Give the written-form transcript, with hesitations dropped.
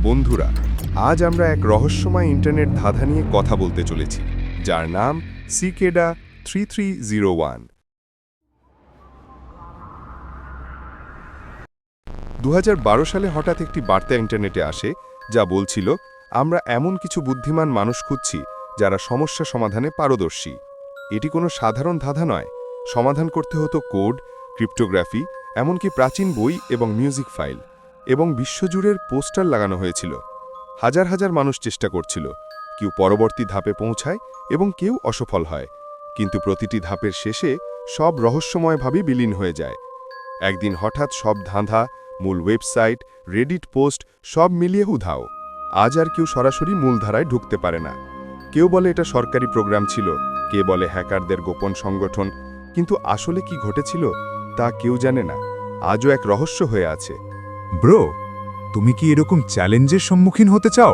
বন্ধুরা, আজ আমরা এক রহস্যময় ইন্টারনেট ধাঁধা নিয়ে কথা বলতে চলেছি, যার নাম সিকেডা 3301। 2012 সালে হঠাৎ একটি বার্তা ইন্টারনেটে আসে, যা বলছিল আমরা এমন কিছু বুদ্ধিমান মানুষ খুঁজছি যারা সমস্যা সমাধানে পারদর্শী। এটি কোনো সাধারণ ধাঁধা নয়, সমাধান করতে হতো কোড, ক্রিপ্টোগ্রাফি, এমনকি প্রাচীন বই এবং মিউজিক ফাইল, এবং বিশ্বজুড়ের পোস্টার লাগানো হয়েছিল। হাজার হাজার মানুষ চেষ্টা করছিল, কেউ পরবর্তী ধাপে পৌঁছায় এবং কেউ অসফল হয়, কিন্তু প্রতিটি ধাপের শেষে সব রহস্যময়ভাবে বিলীন হয়ে যায়। একদিন হঠাৎ সব ধাঁধা, মূল ওয়েবসাইট, রেডিট পোস্ট সব মিলিয়ে উধাও। আজ আর কেউ সরাসরি মূলধারায় ঢুকতে পারে না। কেউ বলে এটা সরকারি প্রোগ্রাম ছিল, কে বলে হ্যাকারদের গোপন সংগঠন, কিন্তু আসলে কি ঘটেছিল তা কেউ জানে না। আজও এক রহস্য হয়ে আছে। ব্রো, তুমি কি এরকম চ্যালেঞ্জের সম্মুখীন হতে চাও?